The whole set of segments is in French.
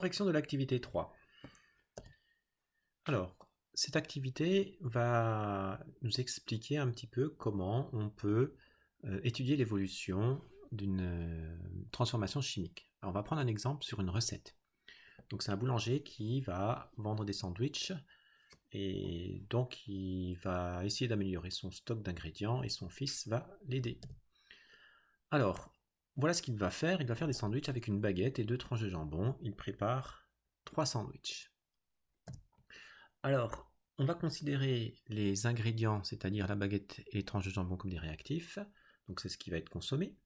Correction de l'activité 3. Alors, cette activité va nous expliquer un petit peu comment on peut étudier l'évolution d'une transformation chimique. Alors, on va prendre un exemple sur une recette. Donc, c'est un boulanger qui va vendre des sandwichs et donc il va essayer d'améliorer son stock d'ingrédients et son fils va l'aider. Alors, voilà ce qu'il va faire. Il va faire des sandwichs avec une baguette et 2 tranches de jambon. Il prépare 3 sandwichs. Alors, on va considérer les ingrédients, c'est-à-dire la baguette et les tranches de jambon comme des réactifs. Donc c'est ce qui va être consommé.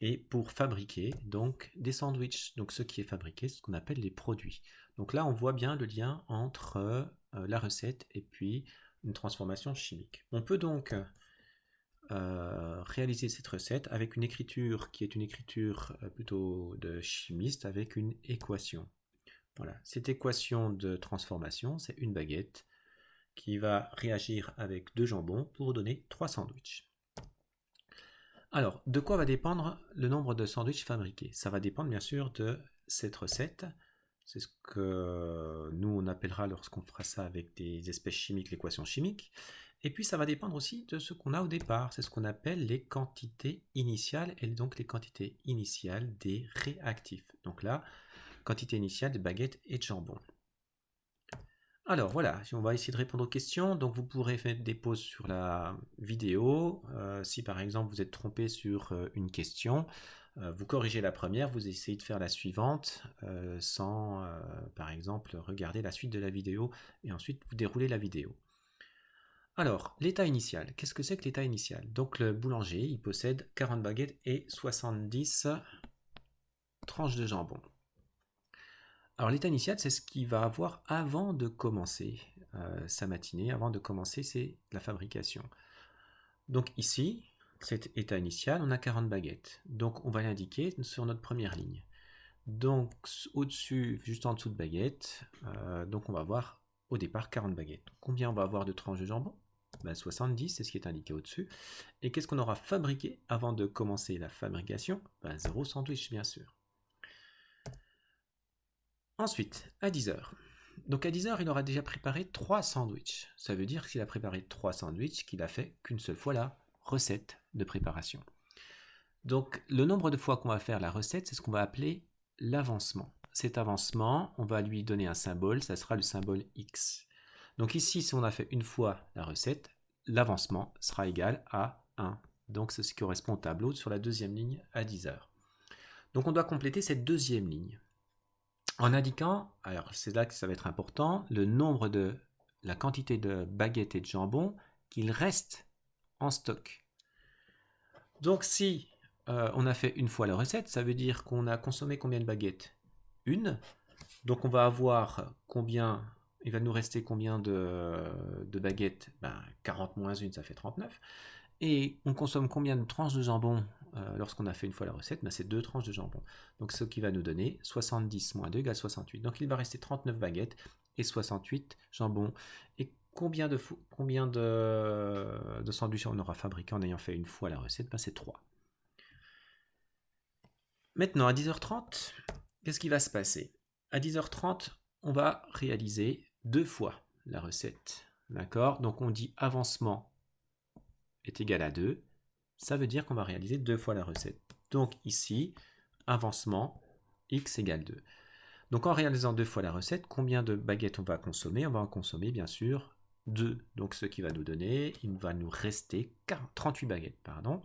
Et pour fabriquer donc des sandwichs, donc ce qui est fabriqué, c'est ce qu'on appelle les produits. Donc là, on voit bien le lien entre la recette et puis une transformation chimique. On peut donc réaliser cette recette avec une écriture qui est une écriture plutôt de chimiste avec une équation. Voilà, cette équation de transformation, c'est une baguette qui va réagir avec 2 jambons pour donner 3 sandwichs. Alors, de quoi va dépendre le nombre de sandwichs fabriqués? Ça va dépendre bien sûr de cette recette. C'est ce que nous on appellera lorsqu'on fera ça avec des espèces chimiques, l'équation chimique. Et puis ça va dépendre aussi de ce qu'on a au départ. C'est ce qu'on appelle les quantités initiales et donc les quantités initiales des réactifs. Donc là, quantité initiale de baguettes et de jambon. Alors voilà, on va essayer de répondre aux questions. Donc vous pourrez faire des pauses sur la vidéo. Si par exemple vous êtes trompé sur une question, vous corrigez la première, vous essayez de faire la suivante sans par exemple regarder la suite de la vidéo et ensuite vous déroulez la vidéo. Alors, l'état initial. Qu'est-ce que c'est que l'état initial? Donc le boulanger, il possède 40 baguettes et 70 tranches de jambon. Alors l'état initial, c'est ce qu'il va avoir avant de commencer sa matinée, avant de commencer la fabrication. Donc ici, cet état initial, on a 40 baguettes. Donc on va l'indiquer sur notre première ligne. Donc au-dessus, juste en dessous de baguettes, donc on va avoir au départ 40 baguettes. Combien on va avoir de tranches de jambon? 70, c'est ce qui est indiqué au-dessus. Et qu'est-ce qu'on aura fabriqué avant de commencer la fabrication? 0 sandwich, bien sûr. Ensuite, à 10h. Donc à 10h, il aura déjà préparé 3 sandwichs. Ça veut dire qu'il a préparé 3 sandwichs, qu'il a fait qu'une seule fois la recette de préparation. Donc le nombre de fois qu'on va faire la recette, c'est ce qu'on va appeler l'avancement. Cet avancement, on va lui donner un symbole, ça sera le symbole X. Donc ici, si on a fait une fois la recette, l'avancement sera égal à 1. Donc c'est ce qui correspond au tableau sur la deuxième ligne à 10h. Donc on doit compléter cette deuxième ligne en indiquant, alors c'est là que ça va être important, la quantité de baguettes et de jambon qu'il reste en stock. Donc si on a fait une fois la recette, ça veut dire qu'on a consommé combien de baguettes? Une. Donc on va avoir combien, il va nous rester combien de baguettes? 40 moins 1, ça fait 39. Et on consomme combien de tranches de jambon lorsqu'on a fait une fois la recette? C'est 2 tranches de jambon. Donc ce qui va nous donner 70 moins 2 égale 68. Donc il va rester 39 baguettes et 68 jambons. Et combien de sandwichs on aura fabriqué en ayant fait une fois la recette? C'est 3. Maintenant à 10h30, qu'est-ce qui va se passer? À 10h30, on va réaliser 2 fois la recette. D'accord? Donc on dit avancement est égal à 2, ça veut dire qu'on va réaliser 2 fois la recette. Donc ici, avancement, x égale 2. Donc en réalisant 2 fois la recette, combien de baguettes on va consommer? On va en consommer bien sûr 2. Donc ce qui va nous donner, il va nous rester 38 baguettes. Pardon.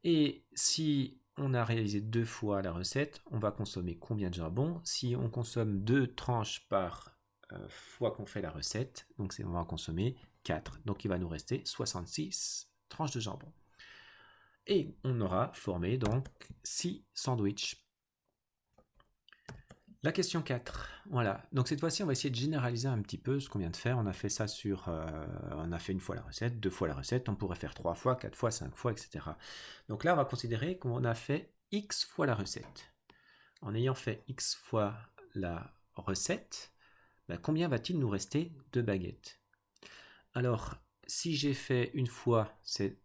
Et si on a réalisé 2 fois la recette, on va consommer combien de jambon? Si on consomme 2 tranches par fois qu'on fait la recette, donc on va en consommer 4. Donc il va nous rester 66 tranches de jambon. Et on aura formé donc 6 sandwichs. La question 4. Voilà. Donc cette fois-ci, on va essayer de généraliser un petit peu ce qu'on vient de faire. On a fait ça on a fait une fois la recette, 2 fois la recette. On pourrait faire 3 fois, 4 fois, 5 fois, etc. Donc là, on va considérer qu'on a fait X fois la recette. En ayant fait X fois la recette, combien va-t-il nous rester de baguettes? Alors, si j'ai fait une fois,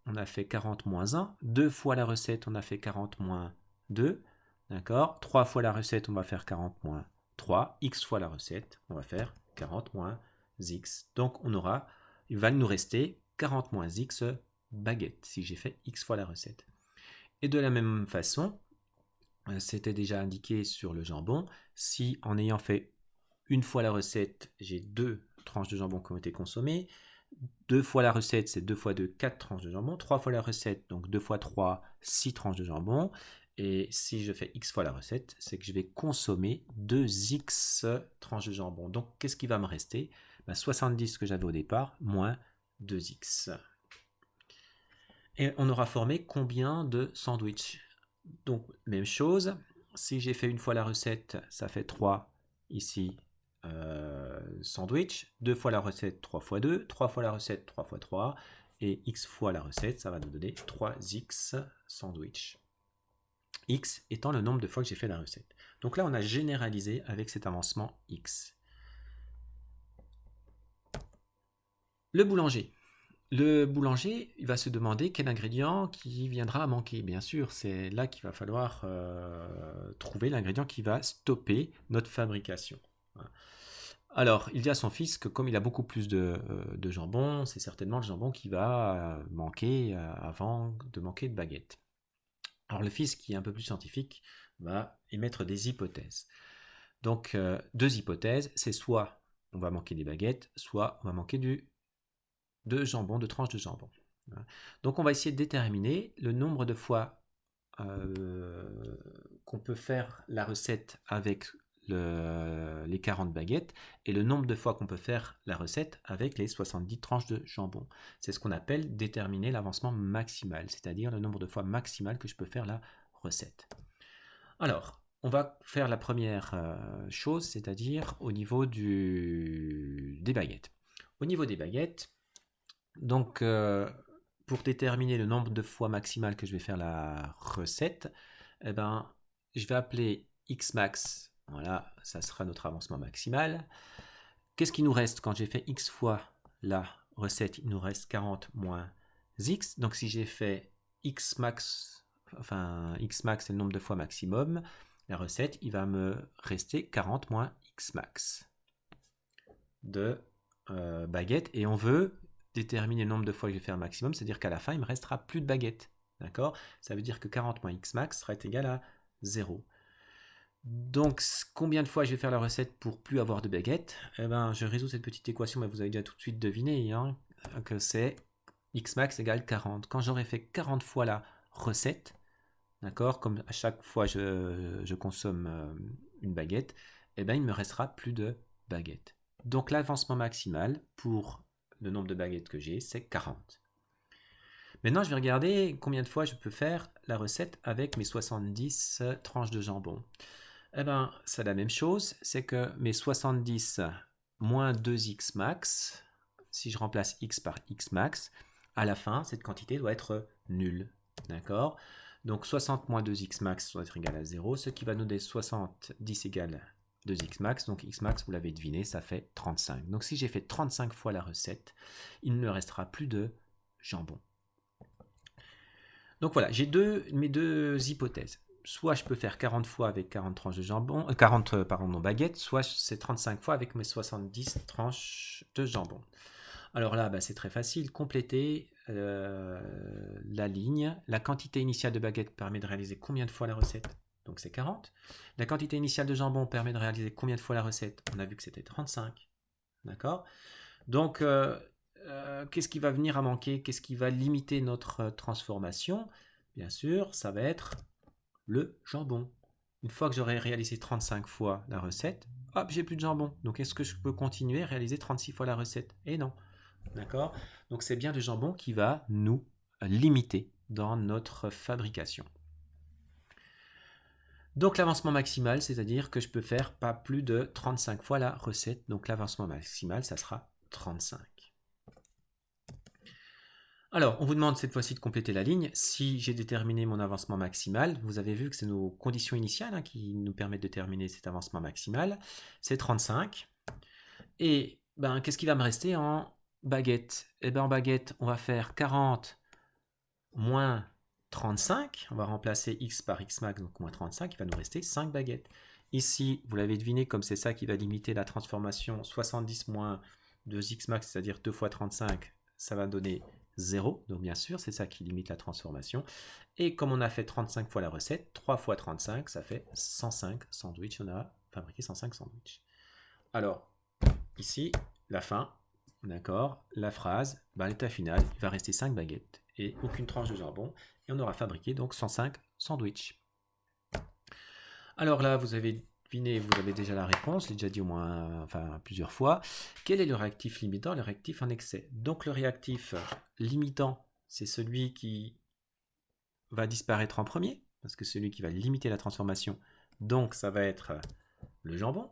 on a fait 40 moins 1. 2 fois la recette, on a fait 40 moins 2. D'accord? 3 fois la recette, on va faire 40 moins 3, x fois la recette, on va faire 40 moins x. Donc il va nous rester 40 moins x baguettes si j'ai fait x fois la recette. Et de la même façon, c'était déjà indiqué sur le jambon, si en ayant fait une fois la recette, j'ai 2 tranches de jambon qui ont été consommées, 2 fois la recette, c'est 2 fois 2, 4 tranches de jambon, 3 fois la recette, donc 2 fois 3, 6 tranches de jambon, et si je fais x fois la recette, c'est que je vais consommer 2x tranches de jambon. Donc qu'est-ce qui va me rester? 70 que j'avais au départ, moins 2x. Et on aura formé combien de sandwichs? Donc, même chose, si j'ai fait une fois la recette, ça fait 3 ici sandwich, 2 fois la recette, 3 fois 2, 3 fois la recette, 3 fois 3, et x fois la recette, ça va nous donner 3x sandwich. X étant le nombre de fois que j'ai fait la recette. Donc là, on a généralisé avec cet avancement x. Le boulanger. Le boulanger, il va se demander quel ingrédient qui viendra à manquer. Bien sûr, c'est là qu'il va falloir trouver l'ingrédient qui va stopper notre fabrication. Alors, il dit à son fils que comme il a beaucoup plus de jambon, c'est certainement le jambon qui va manquer avant de manquer de baguettes. Alors, le fils, qui est un peu plus scientifique, va émettre des hypothèses. Donc, 2 hypothèses, c'est soit on va manquer des baguettes, soit on va manquer de jambon, de tranches de jambon. Donc on va essayer de déterminer le nombre de fois qu'on peut faire la recette avec les 40 baguettes et le nombre de fois qu'on peut faire la recette avec les 70 tranches de jambon. C'est ce qu'on appelle déterminer l'avancement maximal, c'est-à-dire le nombre de fois maximal que je peux faire la recette. Alors, on va faire la première chose, c'est-à-dire au niveau des baguettes. Au niveau des baguettes, donc, pour déterminer le nombre de fois maximal que je vais faire la recette, eh ben, je vais appeler xmax. Voilà, ça sera notre avancement maximal. Qu'est-ce qui nous reste quand j'ai fait x fois la recette? Il nous reste 40 moins x. Donc, si j'ai fait xmax, enfin, xmax c'est le nombre de fois maximum, la recette, il va me rester 40 moins xmax de baguettes. Et on veut déterminer le nombre de fois que je vais faire un maximum, c'est-à-dire qu'à la fin, il me restera plus de baguettes. D'accord? Ça veut dire que 40 moins x max sera égal à 0. Donc, combien de fois je vais faire la recette pour plus avoir de baguettes? Eh ben, je résous cette petite équation, mais vous avez déjà tout de suite deviné que c'est x max égale 40. Quand j'aurai fait 40 fois la recette, d'accord, comme à chaque fois je consomme une baguette, eh ben, il ne me restera plus de baguettes. Donc, l'avancement maximal pour le nombre de baguettes que j'ai, c'est 40. Maintenant, je vais regarder combien de fois je peux faire la recette avec mes 70 tranches de jambon. Eh bien, c'est la même chose, c'est que mes 70 moins 2x max, si je remplace x par x max, à la fin, cette quantité doit être nulle. D'accord? Donc 60 moins 2x max doit être égal à 0, ce qui va nous donner 70 égale 2x max. Donc x max, vous l'avez deviné, ça fait 35. Donc si j'ai fait 35 fois la recette, il ne me restera plus de jambon. Donc voilà, j'ai mes deux hypothèses. Soit je peux faire 40 fois avec 40 tranches de jambon, 40 baguettes, soit c'est 35 fois avec mes 70 tranches de jambon. Alors là, c'est très facile. Compléter la ligne. La quantité initiale de baguettes permet de réaliser combien de fois la recette? Donc c'est 40. La quantité initiale de jambon permet de réaliser combien de fois la recette? On a vu que c'était 35. D'accord? Donc, qu'est-ce qui va venir à manquer? Qu'est-ce qui va limiter notre transformation? Bien sûr, ça va être le jambon. Une fois que j'aurai réalisé 35 fois la recette, hop, j'ai plus de jambon. Donc, est-ce que je peux continuer à réaliser 36 fois la recette? Et non. D'accord? Donc, c'est bien le jambon qui va nous limiter dans notre fabrication. Donc, l'avancement maximal, c'est-à-dire que je peux faire pas plus de 35 fois la recette. Donc, l'avancement maximal, ça sera 35. Alors, on vous demande cette fois-ci de compléter la ligne. Si j'ai déterminé mon avancement maximal, vous avez vu que c'est nos conditions initiales qui nous permettent de déterminer cet avancement maximal. C'est 35. Et qu'est-ce qui va me rester en baguette? Eh bien, en baguette, on va faire 40 moins 35. On va remplacer x par x max, donc moins 35. Il va nous rester 5 baguettes. Ici, vous l'avez deviné, comme c'est ça qui va limiter la transformation 70 moins 2x max, c'est-à-dire 2 fois 35, ça va donner 0. Donc bien sûr, c'est ça qui limite la transformation. Et comme on a fait 35 fois la recette, 3 fois 35, ça fait 105 sandwichs. On a fabriqué 105 sandwichs. Alors, ici, la fin, d'accord, la phrase, l'état final, il va rester 5 baguettes et aucune tranche de jambon. Et on aura fabriqué donc 105 sandwichs. Alors là, vous avez deviné, vous avez déjà la réponse, je l'ai déjà dit au moins plusieurs fois. Quel est le réactif limitant, le réactif en excès? Donc le réactif limitant, c'est celui qui va disparaître en premier, parce que c'est celui qui va limiter la transformation. Donc ça va être le jambon.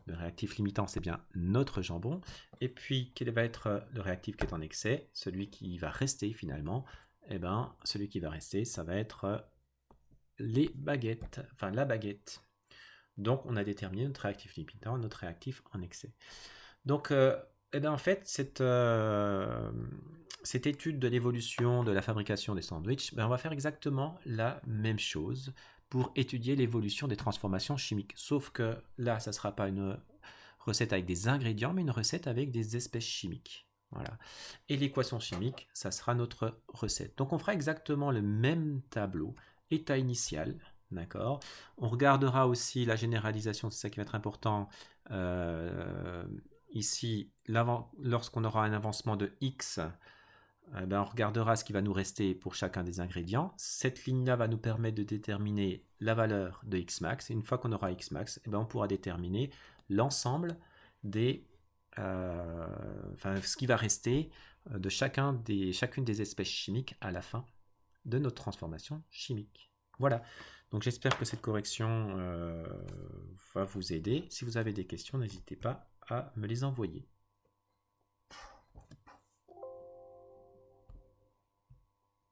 Le réactif limitant, c'est bien notre jambon. Et puis, quel va être le réactif qui est en excès? Celui qui va rester finalement. Eh bien, celui qui va rester, ça va être les baguettes, enfin la baguette. Donc, on a déterminé notre réactif limitant, notre réactif en excès. Donc, en fait, cette étude de l'évolution de la fabrication des sandwichs, on va faire exactement la même chose pour étudier l'évolution des transformations chimiques. Sauf que là, ça ne sera pas une recette avec des ingrédients, mais une recette avec des espèces chimiques. Voilà. Et l'équation chimique, ça sera notre recette. Donc, on fera exactement le même tableau, état initial, d'accord. On regardera aussi la généralisation, c'est ça qui va être important. Ici, lorsqu'on aura un avancement de x, on regardera ce qui va nous rester pour chacun des ingrédients. Cette ligne-là va nous permettre de déterminer la valeur de x max. Et une fois qu'on aura x max, on pourra déterminer l'ensemble des... ce qui va rester de chacune des espèces chimiques à la fin de notre transformation chimique. Voilà. Donc j'espère que cette correction va vous aider. Si vous avez des questions, n'hésitez pas à me les envoyer.